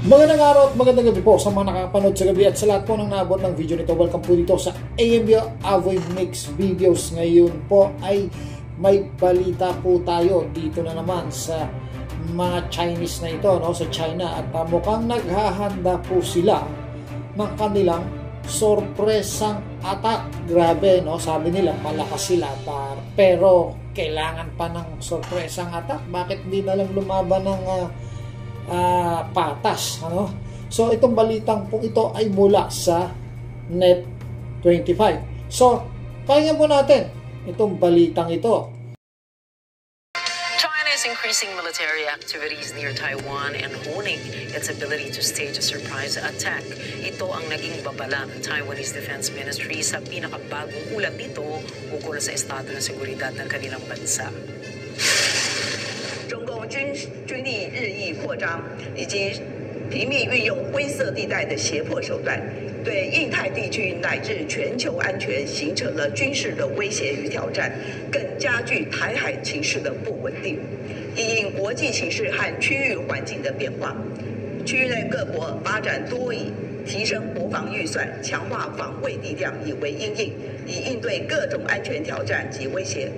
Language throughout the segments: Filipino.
Magandang araw at magandang gabi po sa mga nakapanood sa gabi at sa lahat po ng naabot ng video nito. Welcome po dito sa AMB Avoy Mix Videos. Ngayon po ay may balita po tayo dito na naman sa mga Chinese na ito, no? Sa China, at mukhang naghahanda po sila ng kanilang sorpresang attack. Grabe, no? Sabi nila malakas sila pero kailangan pa ng sorpresang attack. Bakit hindi na lang lumaban ng patas, ano? So itong balitang po ito ay mula sa Net25. So pakinggan po natin itong balitang ito. China is increasing military activities near Taiwan and honing its ability to stage a surprise attack. Ito ang naging babala ng Taiwanese Defense Ministry sa pinakabagong ulat nito ukol sa estado ng seguridad ng kanilang bansa. 中共军力日益扩张，以及频密运用灰色地带的胁迫手段，对印太地区乃至全球安全形成了军事的威胁与挑战，更加剧台海情势的不稳定。因应国际形势和区域环境的变化，区域内各国发展多以提升国防预算、强化防卫力量以为因应，以应对各种安全挑战及威胁。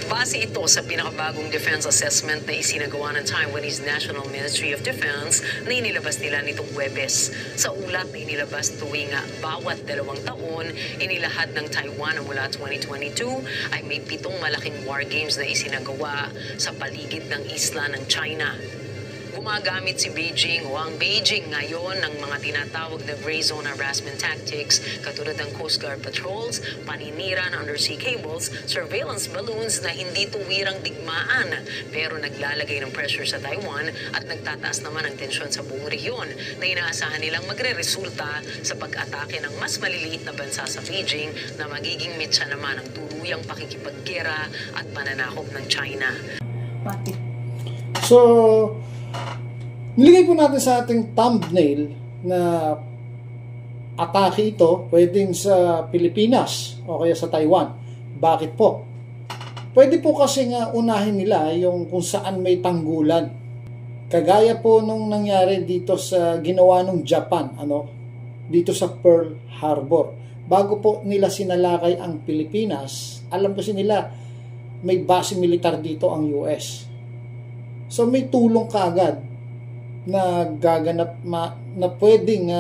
Base ito sa pinakabagong defense assessment na isinagawa ng Taiwanese National Ministry of Defense na inilabas nila nitong Huwebes. Sa ulat na inilabas tuwing bawat 2 taon, inilahad ng Taiwan na mula 2022 ay may 7 malaking war games na isinagawa sa paligid ng isla ng China. Gumagamit si Beijing o ang Beijing ngayon ng mga tinatawag na gray zone harassment tactics katulad ng Coast Guard patrols, paninira ng undersea cables, surveillance balloons na hindi tuwirang digmaan pero naglalagay ng pressure sa Taiwan at nagtataas naman ang tensyon sa buong rehiyon na inaasahan nilang magre-resulta sa pag-atake ng mas maliliit na bansa sa Beijing na magiging mitsa naman ang tuluyang pakikipaggera at pananakop ng China. So, niligay po natin sa ating thumbnail na atake ito pwedeng sa Pilipinas o kaya sa Taiwan. Bakit po? Pwede po kasi nga unahin nila yung kung saan may tanggulan. Kagaya po nung nangyari dito sa ginawa ng Japan, dito sa Pearl Harbor. Bago po nila sinalakay ang Pilipinas, alam kasi nila may base militar dito ang US. So may tulong kaagad na gaganap na pwedeng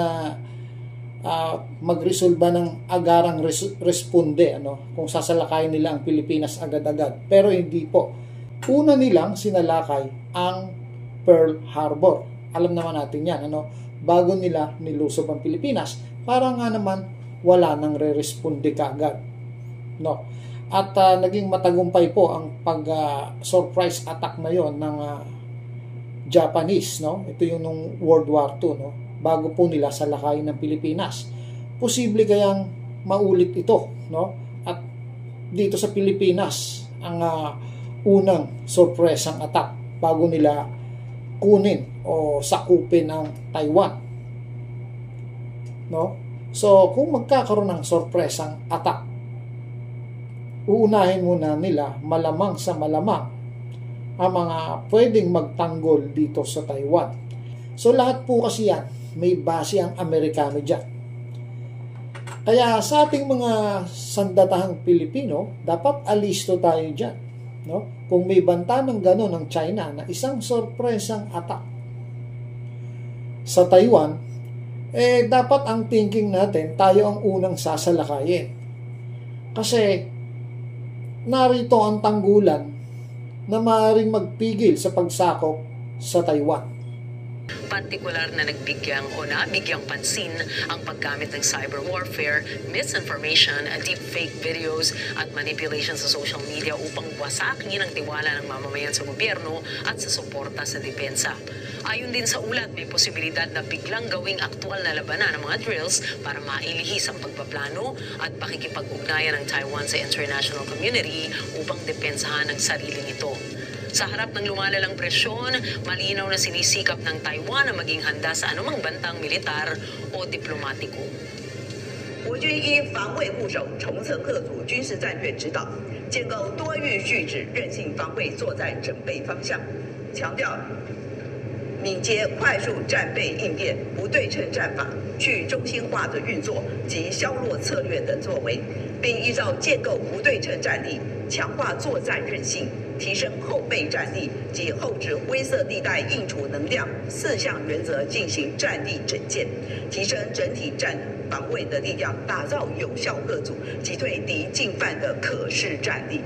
magresolba ng agarang responde kung sasalakayin nila ang Pilipinas agad-agad. Pero hindi po. Una nilang sinalakay ang Pearl Harbor. Alam naman natin yan, bago nila nilusob ang Pilipinas, para nga naman wala nang re-responde kaagad. At naging matagumpay po ang pag-surprise attack na yon ng Japanese, Ito yung nung World War II, bago po nila salakayin ng Pilipinas. Posible kayang maulit ito, At dito sa Pilipinas, ang unang sorpresang attack bago nila kunin o sakupin ang Taiwan. So, kung magkakaroon ng sorpresang attack, uunahin muna nila malamang sa malamang ang mga pwedeng magtanggol dito sa Taiwan. So lahat po kasi yan, may base ang Amerikano dyan. Kaya sa ating mga sandatahang Pilipino, dapat alisto tayo dyan. Kung may banta ng gano'n ng China na isang sorpresang attack sa Taiwan, dapat ang thinking natin, tayo ang unang sasalakayin. Kasi narito ang tanggulan na maaaring magpigil sa pagsakop sa Taiwan. Partikular na nabigyang pansin ang paggamit ng cyber warfare, misinformation, deepfake videos at manipulation sa social media upang wasakin ang tiwala ng mamamayan sa gobyerno at sa suporta sa depensa. Ayon din sa ulat, may posibilidad na biglang gawing aktual na labanan ng mga drills para mailihis ang pagpaplano at pakikipag-ugnayan ng Taiwan sa international community upang depensahan ang sarili nito. Sa harap ng lumalalang presyon, malinaw na sinisikap ng Taiwan na maging handa sa anumang bantang militar o diplomatiko. 我军依防卫固守、重层各组军事战略指导，建构多域拒止韧性防卫作战准备方向，强调敏捷快速战备应变、不对称战法、去中心化的运作及削弱策略等作为，并依照建构不对称战力、强化作战韧性、提升后备战力及后置灰色地带应处能量4项原则进行战力整建，提升整体战防卫的力量，打造有效嚇阻击退敌进犯的可视战力。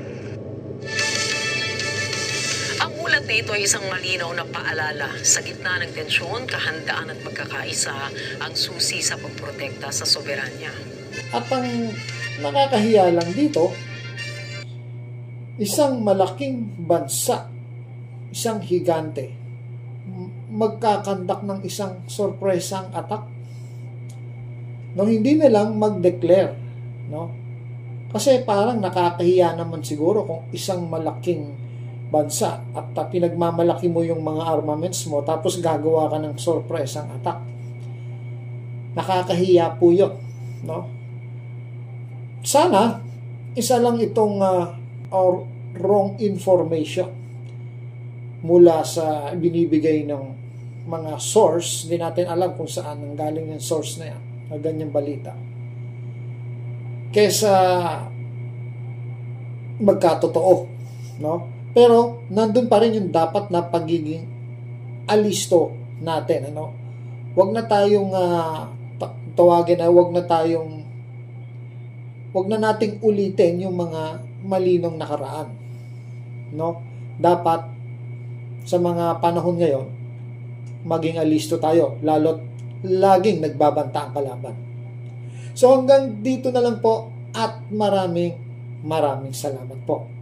Ang ulat nito ay isang malinaw na paalala. Sa gitna ng tensyon, kahandaan at pagkakaisa ang susi sa pagprotekta sa soberanya. At ang nakakahiya lang dito, isang malaking bansa, isang higante, magkakandak ng isang sorpresang attack. No, hindi na lang mag-declare, no? Kasi parang nakakahiya naman siguro kung isang malaking bansa at pinagmamalaki mo yung mga armaments mo tapos gagawa ka ng sorpresang attack. Nakakahiya po yun, no? Sana isa lang itong wrong information mula sa binibigay ng mga source. Hindi natin alam kung saan nanggaling yung source na yan, na ganyang balita, kesa magkatotoo, no? Pero nandun pa rin yung dapat na pagiging alisto natin, ano? Wag na tayong tawagin na wag na nating ulitin yung mga malinong nakaraan, no? Dapat sa mga panahon ngayon maging alisto tayo, lalo't laging nagbabanta ang kalaban. So hanggang dito na lang po at maraming salamat po.